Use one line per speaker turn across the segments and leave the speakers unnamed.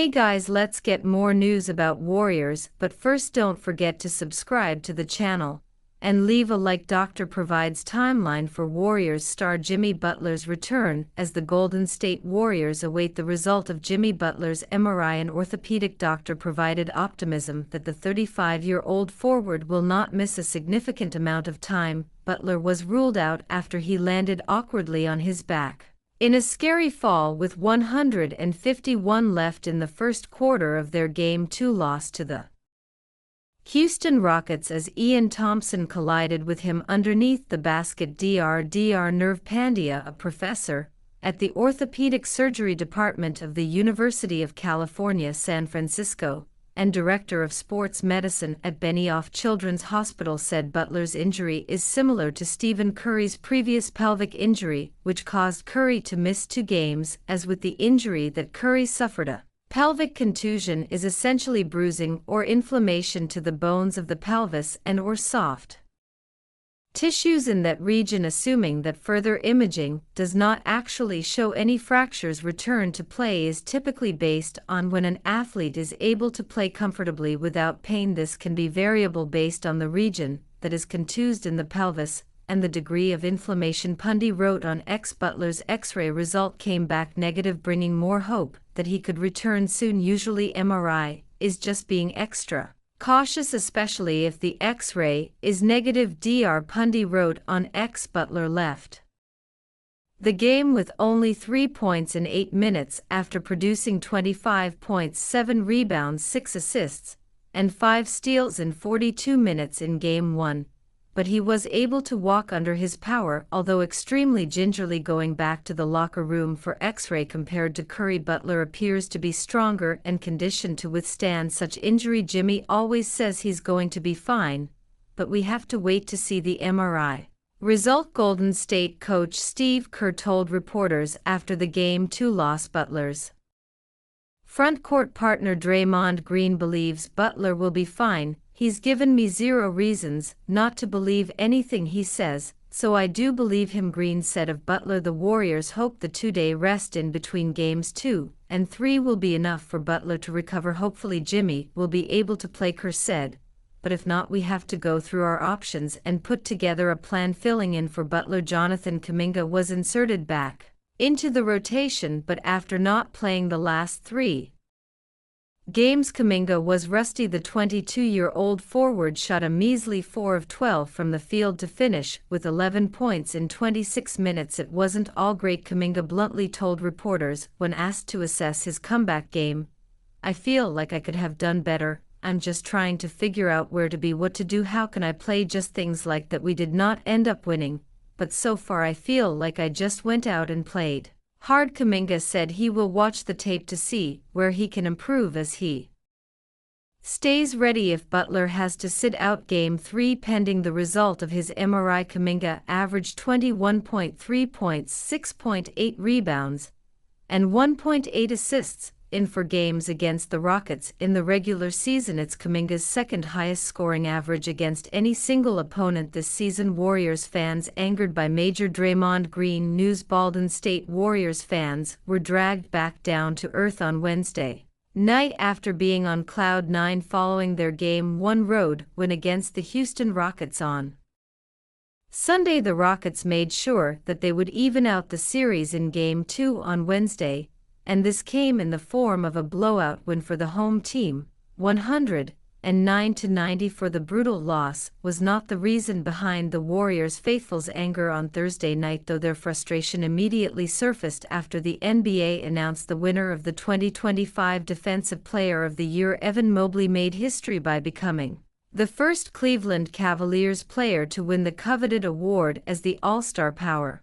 Hey guys, let's get more news about Warriors, but first don't forget to subscribe to the channel and leave a like. Doctor provides timeline for Warriors star Jimmy Butler's return as the Golden State Warriors await the result of Jimmy Butler's MRI. An orthopedic doctor provided optimism that the 35-year-old forward will not miss a significant amount of time. Butler was ruled out after he landed awkwardly on his back in a scary fall with 151 left in the first quarter of their Game 2 loss to the Houston Rockets as Ian Thompson collided with him underneath the basket. Dr. Nerve Pandya, a professor at the Orthopedic Surgery Department of the University of California, San Francisco, and director of sports medicine at Benioff Children's Hospital, said Butler's injury is similar to Stephen Curry's previous pelvic injury, which caused Curry to miss 2 games. As with the injury that Curry suffered, a pelvic contusion is essentially bruising or inflammation to the bones of the pelvis and/or soft tissues in that region. Assuming that further imaging does not actually show any fractures, return to play is typically based on when an athlete is able to play comfortably without pain. This can be variable based on the region that is contused in the pelvis and the degree of inflammation. Pandya wrote on X. Butler's X-ray result came back negative, bringing more hope that he could return soon. Usually MRI is just being extra cautious, especially if the X-ray is negative. Dr. Pandya wrote on X. Butler left the game with only 3 points in 8 minutes after producing 25 points, 7 rebounds, 6 assists, and 5 steals in 42 minutes in Game 1. But he was able to walk under his power, although extremely gingerly. Going back to the locker room for X-ray compared to Curry, Butler appears to be stronger and conditioned to withstand such injury. Jimmy always says he's going to be fine, but we have to wait to see the MRI result, Golden State coach Steve Kerr told reporters after the Game 2 loss. Butler's frontcourt partner Draymond Green believes Butler will be fine. He's given me 0 reasons not to believe anything he says, so I do believe him, Green said of Butler. The Warriors hope the 2-day rest in between Games 2 and 3 will be enough for Butler to recover. Hopefully Jimmy will be able to play, Kerr said, but if not, we have to go through our options and put together a plan. Filling in for Butler, Jonathan Kaminga was inserted back into the rotation, but after not playing the last 3 games, Kaminga was rusty. The 22-year-old forward shot a measly 4 of 12 from the field to finish with 11 points in 26 minutes. It wasn't all great, Kaminga bluntly told reporters when asked to assess his comeback game. I feel like I could have done better. I'm just trying to figure out where to be, what to do, how can I play, just things like that. We did not end up winning, but so far I feel like I just went out and played hard. Kaminga said he will watch the tape to see where he can improve as he stays ready if Butler has to sit out Game 3 pending the result of his MRI. Kaminga averaged 21.3 points, 6.8 rebounds, and 1.8 assists in 4 games against the Rockets in the regular season. It's Kaminga's second highest scoring average against any single opponent this season. Warriors fans angered by Major Draymond Green news. Golden State Warriors fans were dragged back down to earth on Wednesday night after being on cloud 9 following their Game 1 road win against the Houston Rockets on Sunday. The Rockets made sure that they would even out the series in Game 2 on Wednesday, and this came in the form of a blowout win for the home team, 109-90. For the brutal loss was not the reason behind the Warriors faithfuls' anger on Thursday night, though their frustration immediately surfaced after the NBA announced the winner of the 2025 Defensive Player of the Year. Evan Mobley made history by becoming the first Cleveland Cavaliers player to win the coveted award as the All-Star power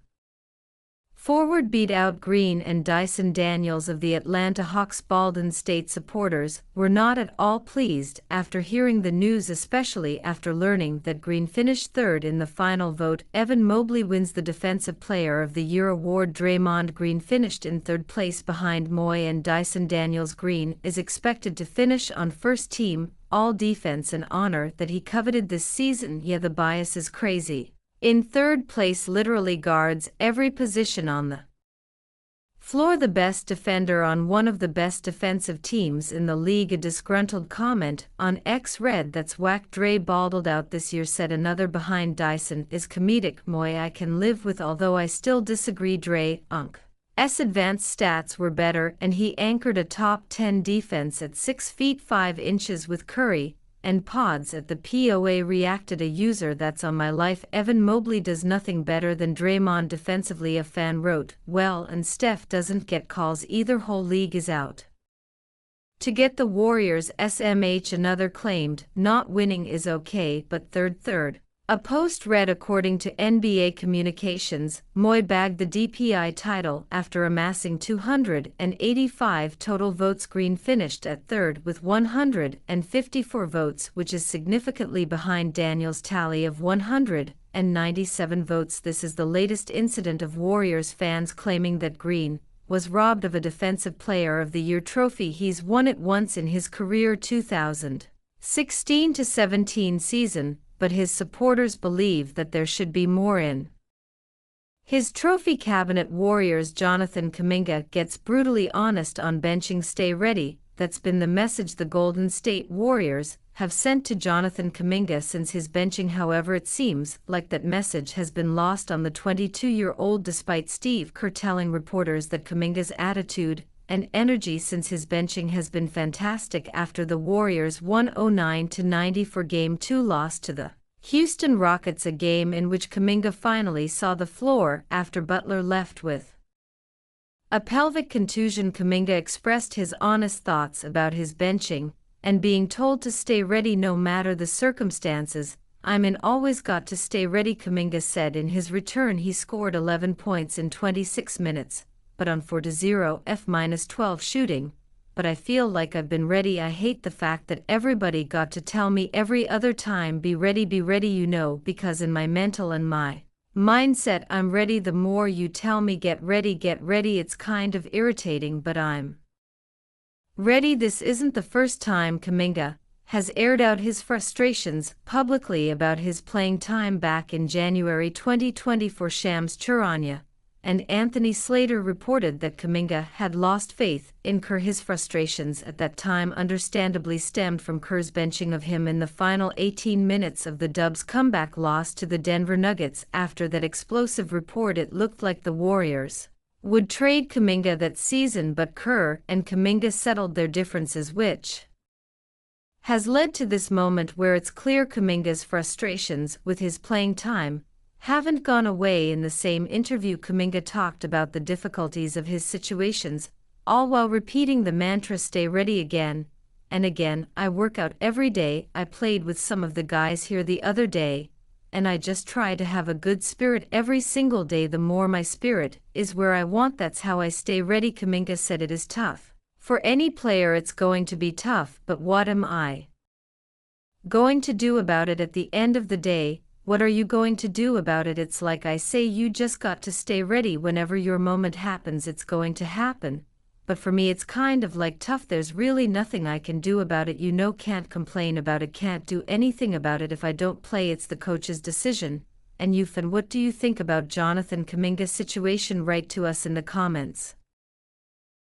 forward beat out Green and Dyson Daniels of the Atlanta Hawks. Golden State supporters were not at all pleased after hearing the news, especially after learning that Green finished 3rd in the final vote. Evan Mobley wins the Defensive Player of the Year award. Draymond Green finished in 3rd place behind Moy and Dyson Daniels. Green is expected to finish on first team All-Defense, an honor that he coveted this season. Yeah, the bias is crazy. In 3rd place literally guards every position on the Floor the best defender on one of the best defensive teams in the league. A disgruntled comment on X read, "That's whack, Dre balled out this year," said another behind Dyson. "Is comedic, moi I can live with, although I still disagree. Dre's advanced stats were better, and he anchored a top 10 defense at 6 feet 5 inches with Curry and Pods at the POA." Reacted a user, "That's on my life. Evan Mobley does nothing better than Draymond defensively." A fan wrote, "Well, and Steph doesn't get calls either. Whole league is out to get the Warriors SMH." Another claimed, "Not winning is okay, but third. A post read, "According to NBA Communications, Moi bagged the DPI title after amassing 285 total votes. Green finished at third with 154 votes, which is significantly behind Daniel's tally of 197 votes. This is the latest incident of Warriors fans claiming that Green was robbed of a Defensive Player of the Year trophy. He's won it once in his career, 2016-17 season, but his supporters believe that there should be more in his trophy cabinet." Warriors Jonathan Kaminga gets brutally honest on benching. "Stay ready." That's been the message the Golden State Warriors have sent to Jonathan Kaminga since his benching. However, it seems like that message has been lost on the 22-year-old, despite Steve Kerr telling reporters that Kaminga's attitude and energy since his benching has been fantastic after the Warriors' 109-94 Game 2 loss to the Houston Rockets, a game in which Kaminga finally saw the floor after Butler left with a pelvic contusion. Kaminga expressed his honest thoughts about his benching and being told to stay ready no matter the circumstances. "I'm in, always got to stay ready," Kaminga said. In his return, he scored 11 points in 26 minutes. But on 4-0 F-12 shooting, "But I feel like I've been ready. I hate the fact that everybody got to tell me every other time, be ready, because in my mental and my mindset, I'm ready. The more you tell me get ready, it's kind of irritating, but I'm ready." This isn't the first time Kaminga has aired out his frustrations publicly about his playing time. Back in January 2024, Shams Charania and Anthony Slater reported that Kaminga had lost faith in Kerr. His frustrations at that time understandably stemmed from Kerr's benching of him in the final 18 minutes of the Dubs' comeback loss to the Denver Nuggets. After that explosive report, it looked like the Warriors would trade Kaminga that season, but Kerr and Kaminga settled their differences, which has led to this moment where it's clear Kaminga's frustrations with his playing time haven't gone away. In the same interview, Kaminga talked about the difficulties of his situations, all while repeating the mantra, "Stay ready." Again and again, "I work out every day. I played with some of the guys here the other day, and I just try to have a good spirit every single day. The more my spirit is where I want, that's how I stay ready." Kaminga said, "It is tough for any player. It's going to be tough, but what am I going to do about it at the end of the day? What are you going to do about it? It's like I say, you just got to stay ready. Whenever your moment happens, it's going to happen. But for me, it's kind of like tough. There's really nothing I can do about it. Can't complain about it, can't do anything about it. If I don't play, it's the coach's decision." And what do you think about Jonathan Kaminga's situation? Write to us in the comments.